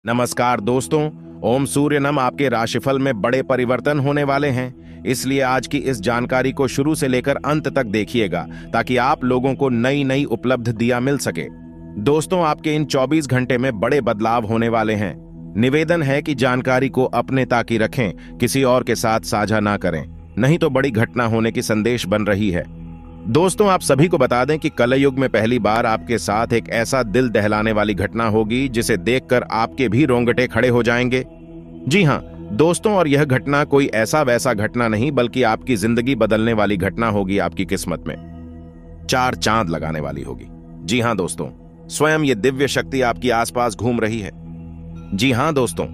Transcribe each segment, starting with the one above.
नमस्कार दोस्तों। ओम सूर्य नम। आपके राशिफल में बड़े परिवर्तन होने वाले हैं, इसलिए आज की इस जानकारी को शुरू से लेकर अंत तक देखिएगा ताकि आप लोगों को नई नई उपलब्धियां मिल सके। दोस्तों, आपके इन 24 घंटे में बड़े बदलाव होने वाले हैं। निवेदन है कि जानकारी को अपने तक ही रखें, किसी और के साथ साझा ना करें, नहीं तो बड़ी घटना होने की संदेश बन रही है। दोस्तों, आप सभी को बता दें कि कलयुग में पहली बार आपके साथ एक ऐसा दिल दहलाने वाली घटना होगी जिसे देखकर आपके भी रोंगटे खड़े हो जाएंगे। जी हां दोस्तों, और यह घटना कोई ऐसा वैसा घटना नहीं बल्कि आपकी जिंदगी बदलने वाली घटना होगी। आपकी किस्मत में 4 चांद लगाने वाली होगी। जी हां दोस्तों, स्वयं ये दिव्य शक्ति आपके आसपास घूम रही है। जी हां दोस्तों,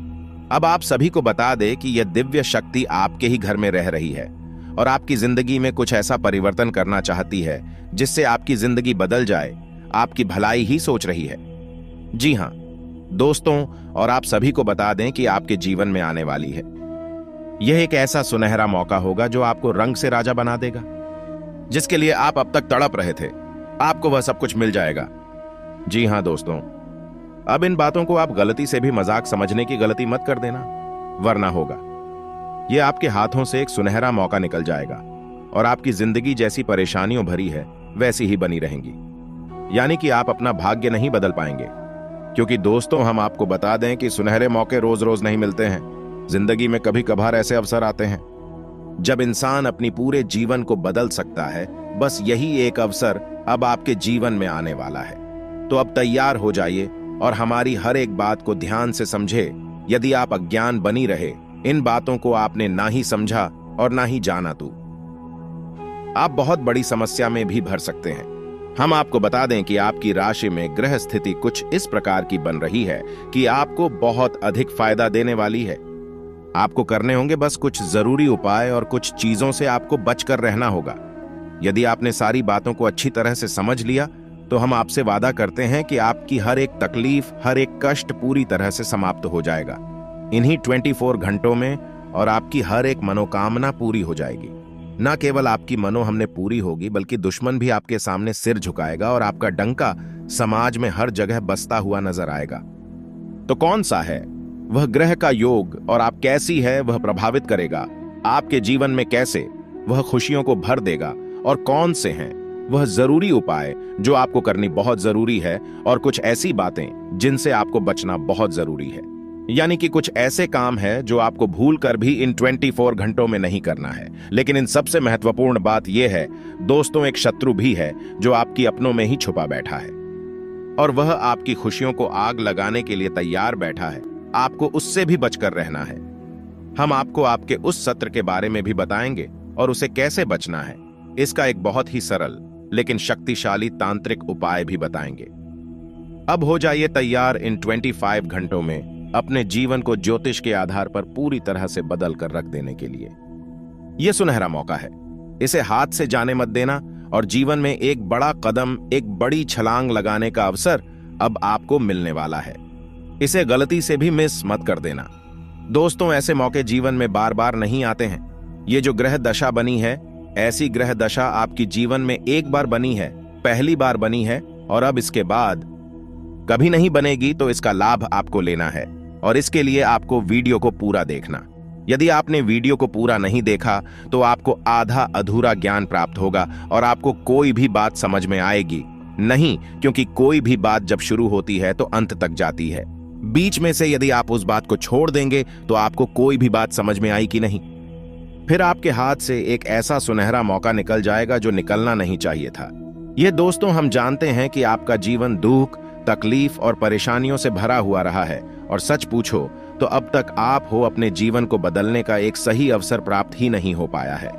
अब आप सभी को बता दें कि यह दिव्य शक्ति आपके ही घर में रह रही है और आपकी जिंदगी में कुछ ऐसा परिवर्तन करना चाहती है जिससे आपकी जिंदगी बदल जाए। आपकी भलाई ही सोच रही है। जी हां दोस्तों, और आप सभी को बता दें कि आपके जीवन में आने वाली है यह एक ऐसा सुनहरा मौका होगा जो आपको रंग से राजा बना देगा। जिसके लिए आप अब तक तड़प रहे थे, आपको वह सब कुछ मिल जाएगा। जी हां दोस्तों, अब इन बातों को आप गलती से भी मजाक समझने की गलती मत कर देना, वरना होगा यह आपके हाथों से एक सुनहरा मौका निकल जाएगा और आपकी जिंदगी जैसी परेशानियों भरी है वैसी ही बनी रहेंगी। यानी कि आप अपना भाग्य नहीं बदल पाएंगे, क्योंकि दोस्तों हम आपको बता दें कि सुनहरे मौके रोज रोज नहीं मिलते हैं। जिंदगी में कभी कभार ऐसे अवसर आते हैं जब इंसान अपनी पूरे जीवन को बदल सकता है। बस यही एक अवसर अब आपके जीवन में आने वाला है। तो अब तैयार हो जाइए और हमारी हर एक बात को ध्यान से समझे। यदि आप अज्ञान बनी रहे, इन बातों को आपने ना ही समझा और ना ही जाना, तो आप बहुत बड़ी समस्या में भी भर सकते हैं। हम आपको बता दें कि आपकी राशि में ग्रह स्थिति कुछ इस प्रकार की बन रही है कि आपको बहुत अधिक फायदा देने वाली है। आपको करने होंगे बस कुछ जरूरी उपाय और कुछ चीजों से आपको बचकर रहना होगा। यदि आपने सारी बातों को अच्छी तरह से समझ लिया तो हम आपसे वादा करते हैं कि आपकी हर एक तकलीफ, हर एक कष्ट पूरी तरह से समाप्त हो जाएगा इन्हीं 24 घंटों में, और आपकी हर एक मनोकामना पूरी हो जाएगी। न केवल आपकी मनो हमने पूरी होगी, बल्कि दुश्मन भी आपके सामने सिर झुकाएगा और आपका डंका समाज में हर जगह बसता हुआ नजर आएगा। तो कौन सा है वह ग्रह का योग और आप कैसी है वह प्रभावित करेगा आपके जीवन में, कैसे वह खुशियों को भर देगा, और कौन से हैं वह जरूरी उपाय जो आपको करनी बहुत जरूरी है, और कुछ ऐसी बातें जिनसे आपको बचना बहुत जरूरी है। यानी कि कुछ ऐसे काम है जो आपको भूल कर भी इन 24 घंटों में नहीं करना है। लेकिन इन सबसे महत्वपूर्ण बात यह है दोस्तों, एक शत्रु भी है जो आपकी अपनों में ही छुपा बैठा है और वह आपकी खुशियों को आग लगाने के लिए तैयार बैठा है। आपको उससे भी बचकर रहना है। हम आपको आपके उस सत्र के बारे में भी बताएंगे और उसे कैसे बचना है, इसका एक बहुत ही सरल लेकिन शक्तिशाली तांत्रिक उपाय भी बताएंगे। अब हो जाइए तैयार इन 25 घंटों में अपने जीवन को ज्योतिष के आधार पर पूरी तरह से बदल कर रख देने के लिए। यह सुनहरा मौका है, इसे हाथ से जाने मत देना और जीवन में एक बड़ा कदम, एक बड़ी छलांग लगाने का अवसर अब आपको मिलने वाला है। इसे गलती से भी मिस मत कर देना। दोस्तों, ऐसे मौके जीवन में बार बार नहीं आते हैं। ये जो ग्रह दशा बनी है, ऐसी ग्रह दशा आपकी जीवन में एक बार बनी है, पहली बार बनी है, और अब इसके बाद कभी नहीं बनेगी। तो इसका लाभ आपको लेना है और इसके लिए आपको वीडियो को पूरा देखना। यदि आपने वीडियो को पूरा नहीं देखा तो आपको आधा अधूरा ज्ञान प्राप्त होगा और आपको कोई भी बात समझ में आएगी नहीं, क्योंकि कोई भी बात जब शुरू होती है तो अंत तक जाती है। बीच में से यदि आप उस बात को छोड़ देंगे तो आपको कोई भी बात समझ में आएगी नहीं। फिर आपके हाथ से एक ऐसा सुनहरा मौका निकल जाएगा जो निकलना नहीं चाहिए था। ये दोस्तों, हम जानते हैं कि आपका जीवन दुख, तकलीफ और परेशानियों से भरा हुआ रहा है, और सच पूछो तो अब तक आप हो अपने जीवन को बदलने का एक सही अवसर प्राप्त ही नहीं हो पाया है।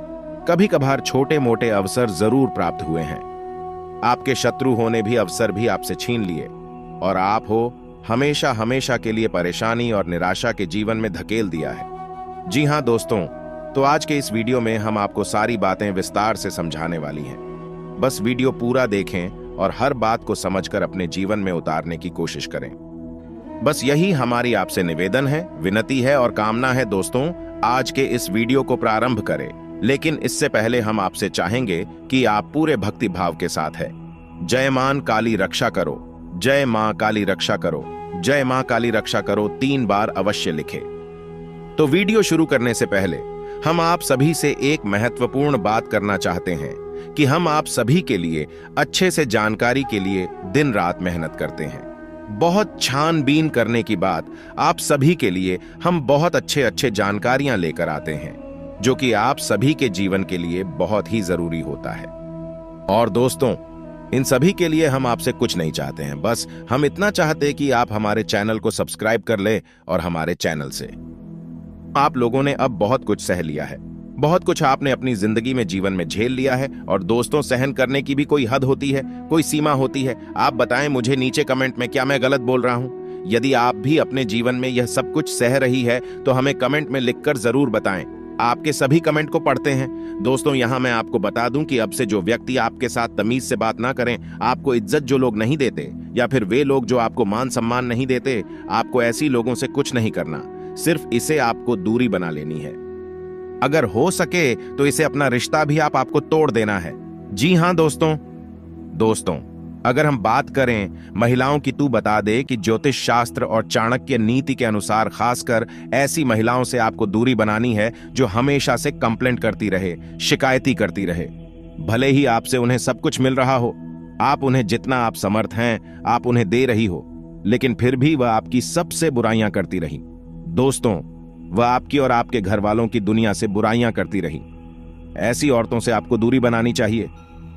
कभी कभार छोटे मोटे अवसर जरूर प्राप्त हुए हैं। आपके शत्रु होने भी अवसर भी आपसे छीन लिए और आप हो हमेशा हमेशा के लिए परेशानी और निराशा के जीवन में धकेल दिया है। जी हां दोस्तों, तो आज के इस वीडियो में हम आपको सारी बातें विस्तार से समझाने वाली हैं। बस वीडियो पूरा देखें और हर बात को समझकर अपने जीवन में उतारने की कोशिश करें। बस यही हमारी आपसे निवेदन है, विनती है और कामना है। दोस्तों, आज के इस वीडियो को प्रारंभ करें, लेकिन इससे पहले हम आपसे चाहेंगे कि आप पूरे भक्ति भाव के साथ है। जय मां काली रक्षा करो, जय मां काली रक्षा करो, जय मां काली रक्षा करो 3 बार अवश्य लिखें। तो वीडियो शुरू करने से पहले हम आप सभी से एक महत्वपूर्ण बात करना चाहते हैं कि हम आप सभी के लिए अच्छे से जानकारी के लिए दिन रात मेहनत करते हैं। बहुत छानबीन करने की बाद आप सभी के लिए हम बहुत अच्छे जानकारियां लेकर आते हैं, जो कि आप सभी के जीवन के लिए बहुत ही जरूरी होता है। और दोस्तों, इन सभी के लिए हम आपसे कुछ नहीं चाहते हैं, बस हम इतना चाहते हैं कि आप हमारे चैनल को सब्सक्राइब कर ले और हमारे चैनल से आप लोगों ने अब बहुत कुछ सह लिया है, बहुत कुछ आपने अपनी जिंदगी में जीवन में झेल लिया है। और दोस्तों, सहन करने की भी कोई हद होती है, कोई सीमा होती है। आप बताएं मुझे नीचे कमेंट में, क्या मैं गलत बोल रहा हूं? यदि आप भी अपने जीवन में यह सब कुछ सह रही है तो हमें कमेंट में लिखकर जरूर बताएं। आपके सभी कमेंट को पढ़ते हैं। दोस्तों, यहां मैं आपको बता दूं कि अब से जो व्यक्ति आपके साथ तमीज से बात ना करें, आपको इज्जत जो लोग नहीं देते, या फिर वे लोग जो आपको मान सम्मान नहीं देते, आपको ऐसी लोगों से कुछ नहीं करना। सिर्फ इसे आपको दूरी बना लेनी है। अगर हो सके तो इसे अपना रिश्ता भी आपको तोड़ देना है। जी हां दोस्तों, अगर हम बात करें महिलाओं की, तू बता दे कि ज्योतिष शास्त्र और चाणक्य नीति के अनुसार खासकर ऐसी महिलाओं से आपको दूरी बनानी है जो हमेशा से कंप्लेंट करती रहे, शिकायती करती रहे। भले ही आपसे उन्हें सब कुछ मिल रहा हो, आप उन्हें जितना आप समर्थ हैं आप उन्हें दे रही हो, लेकिन फिर भी वह आपकी सबसे बुराइयां करती रही। दोस्तों, वह आपकी और आपके घर वालों की दुनिया से बुराइयां करती रही। ऐसी औरतों से आपको दूरी बनानी चाहिए।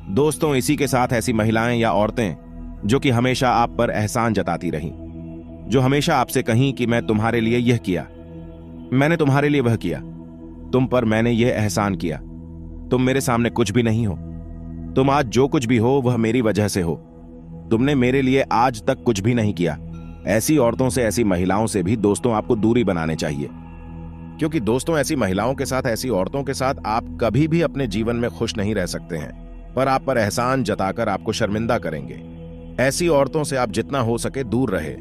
दोस्तों, इसी के साथ ऐसी महिलाएं या औरतें जो कि हमेशा आप पर एहसान जताती रहीं, जो हमेशा आपसे कहीं कि मैं तुम्हारे लिए यह किया, मैंने तुम्हारे लिए वह किया, तुम पर मैंने यह एहसान किया, तुम मेरे सामने कुछ भी नहीं हो, तुम आज जो कुछ भी हो वह मेरी वजह से हो, तुमने मेरे लिए आज तक कुछ भी नहीं किया। ऐसी औरतों से, ऐसी महिलाओं से भी दोस्तों आपको दूरी बनाने चाहिए। क्योंकि दोस्तों, ऐसी महिलाओं के साथ, ऐसी औरतों के साथ आप कभी भी अपने जीवन में खुश नहीं रह सकते हैं, पर आप पर एहसान जताकर आपको शर्मिंदा करेंगे। ऐसी औरतों से आप जितना हो सके दूर रहे।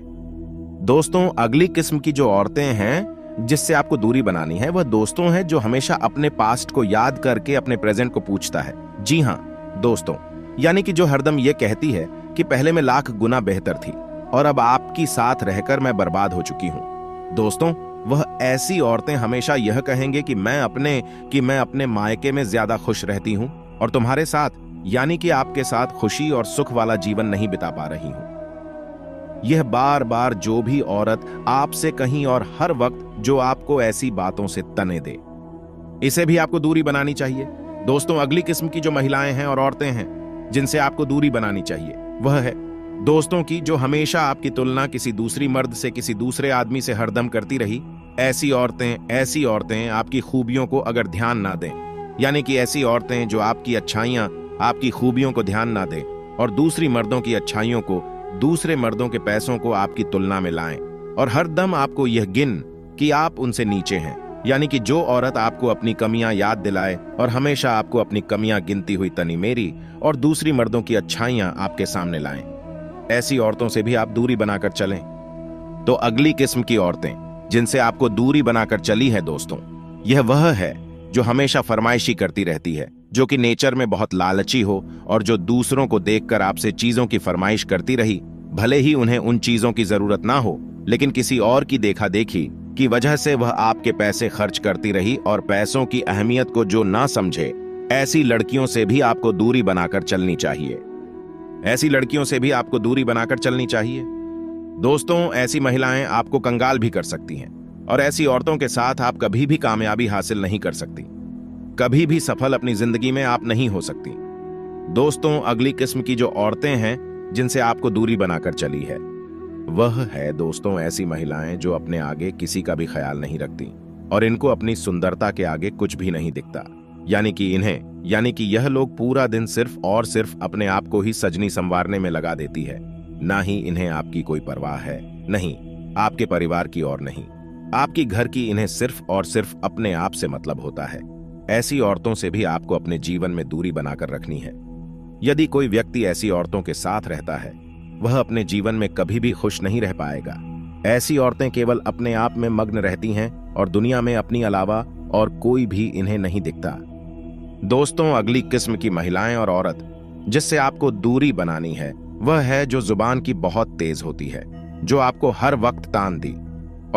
दोस्तों, अगली किस्म की जो औरतें हैं जिससे आपको दूरी बनानी है, वह दोस्तों हैं जो हमेशा अपने पास्ट को याद करके अपने प्रेजेंट को पूछता है। जी हां दोस्तों, यानी कि जो हरदम यह कहती है कि पहले मैं लाख गुना बेहतर थी और अब आपकी साथ रहकर मैं बर्बाद हो चुकी हूं। दोस्तों, वह ऐसी औरतें हमेशा यह कहेंगे कि मैं अपने मायके में ज्यादा खुश रहती हूं और तुम्हारे साथ, यानी कि आपके साथ खुशी और सुख वाला जीवन नहीं बिता पा रही हूं। यह बार बार जो भी औरत आपसे कहीं और हर वक्त जो आपको ऐसी बातों से तने दे, इसे भी आपको दूरी बनानी चाहिए। दोस्तों, अगली किस्म की जो महिलाएं हैं और औरतें हैं जिनसे आपको दूरी बनानी चाहिए, वह है दोस्तों की जो हमेशा आपकी तुलना किसी दूसरी मर्द से, किसी दूसरे आदमी से हरदम करती रही। ऐसी औरतें आपकी खूबियों को अगर ध्यान ना दें, यानी कि ऐसी औरतें जो आपकी अच्छाइयां, आपकी खूबियों को ध्यान ना दें और दूसरी मर्दों की अच्छाइयों को, दूसरे मर्दों के पैसों को आपकी तुलना में लाएं और हरदम आपको यह गिन कि आप उनसे नीचे हैं, यानी कि जो औरत आपको अपनी कमियां याद दिलाए और हमेशा आपको अपनी कमियां गिनती हुई तनी मेरी और दूसरी मर्दों की अच्छाइयां आपके सामने लाएं, ऐसी औरतों से भी आप दूरी बनाकर चलें। तो अगली किस्म की औरतें जिनसे आपको दूरी बनाकर चली है दोस्तों, यह वह है जो हमेशा फरमाइशी करती रहती है, जो कि नेचर में बहुत लालची हो और जो दूसरों को देखकर आपसे चीजों की फरमाइश करती रही, भले ही उन्हें उन चीजों की जरूरत ना हो, लेकिन किसी और की देखा देखी की वजह से वह आपके पैसे खर्च करती रही और पैसों की अहमियत को जो ना समझे, ऐसी लड़कियों से भी आपको दूरी बनाकर चलनी चाहिए। ऐसी लड़कियों से भी आपको दूरी बनाकर चलनी चाहिए। दोस्तों, ऐसी महिलाएं आपको कंगाल भी कर सकती हैं और ऐसी औरतों के साथ आप कभी भी कामयाबी हासिल नहीं कर सकती, कभी भी सफल अपनी जिंदगी में आप नहीं हो सकती। दोस्तों, अगली किस्म की जो औरतें हैं जिनसे आपको दूरी बनाकर चली है, वह है दोस्तों ऐसी महिलाएं जो अपने आगे किसी का भी ख्याल नहीं रखती और इनको अपनी सुंदरता के आगे कुछ भी नहीं दिखता, यानी कि यह लोग पूरा दिन सिर्फ और सिर्फ अपने आप को ही सजनी संवारने में लगा देती है। ना ही इन्हें आपकी कोई परवाह है, नहीं आपके परिवार की और नहीं आपकी घर की, इन्हें सिर्फ और सिर्फ अपने आप से मतलब होता है। ऐसी औरतों से भी आपको अपने जीवन में दूरी बनाकर रखनी है। यदि कोई व्यक्ति ऐसी औरतों के साथ रहता है, वह अपने जीवन में कभी भी खुश नहीं रह पाएगा। ऐसी औरतें केवल अपने आप में मग्न रहती हैं और दुनिया में अपनी अलावा और कोई भी इन्हें नहीं दिखता। दोस्तों, अगली किस्म की महिलाएं और औरत जिससे आपको दूरी बनानी है, वह है जो जुबान की बहुत तेज होती है, जो आपको हर वक्त तान दी,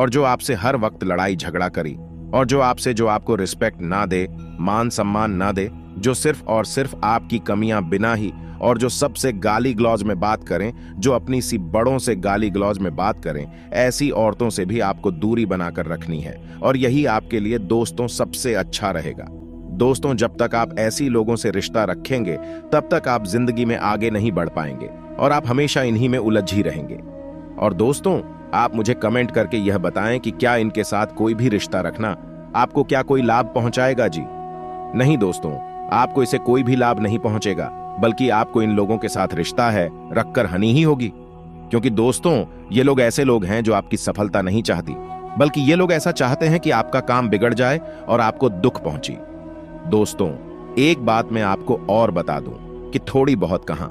और जो आपसे हर वक्त लड़ाई झगड़ा करी, और जो आपको रिस्पेक्ट ना दे, मान सम्मान ना दे, जो सिर्फ और सिर्फ आपकी कमियां बिना ही, और जो सबसे गाली गलौज में बात करें, जो अपनी सी बड़ों से गाली गलौज में बात करें, ऐसी औरतों से भी आपको दूरी बनाकर रखनी है। और यही आपके लिए दोस्तों सबसे अच्छा रहेगा। दोस्तों, जब तक आप ऐसी लोगों से रिश्ता रखेंगे तब तक आप जिंदगी में आगे नहीं बढ़ पाएंगे और आप हमेशा इन्हीं में उलझ ही रहेंगे। और दोस्तों, आप मुझे कमेंट करके यह बताएं कि क्या इनके साथ कोई भी रिश्ता रखना आपको क्या कोई लाभ पहुंचाएगा जी? नहीं दोस्तों, आपको इसे कोई भी लाभ नहीं पहुंचेगा, बल्कि आपको इन लोगों के साथ रिश्ता है रखकर हानि ही होगी। क्योंकि दोस्तों, ये लोग ऐसे लोग हैं जो आपकी सफलता नहीं चाहती, बल्कि ये लोग ऐसा चाहते हैं कि आपका काम बिगड़ जाए और आपको दुख पहुंचे। दोस्तों, एक बात मैं आपको और बता दूं कि थोड़ी बहुत कहां,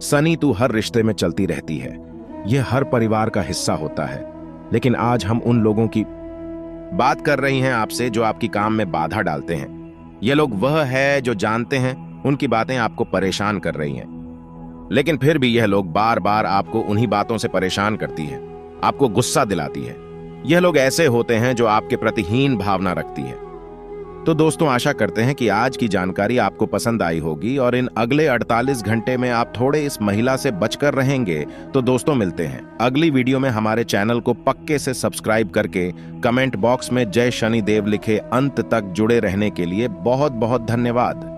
सनी तू हर रिश्ते में चलती रहती है, यह हर परिवार का हिस्सा होता है। लेकिन आज हम उन लोगों की बात कर रही हैं आपसे जो आपकी काम में बाधा डालते हैं। ये लोग वह है जो जानते हैं उनकी बातें आपको परेशान कर रही हैं, लेकिन फिर भी यह लोग बार बार आपको उन्हीं बातों से परेशान करती है, आपको गुस्सा दिलाती है। यह लोग ऐसे होते हैं जो आपके प्रति हीन भावना रखती है। तो दोस्तों, आशा करते हैं कि आज की जानकारी आपको पसंद आई होगी और इन अगले 48 घंटे में आप थोड़े इस महिला से बचकर रहेंगे। तो दोस्तों, मिलते हैं अगली वीडियो में। हमारे चैनल को पक्के से सब्सक्राइब करके कमेंट बॉक्स में जय शनिदेव लिखे अंत तक जुड़े रहने के लिए बहुत बहुत धन्यवाद।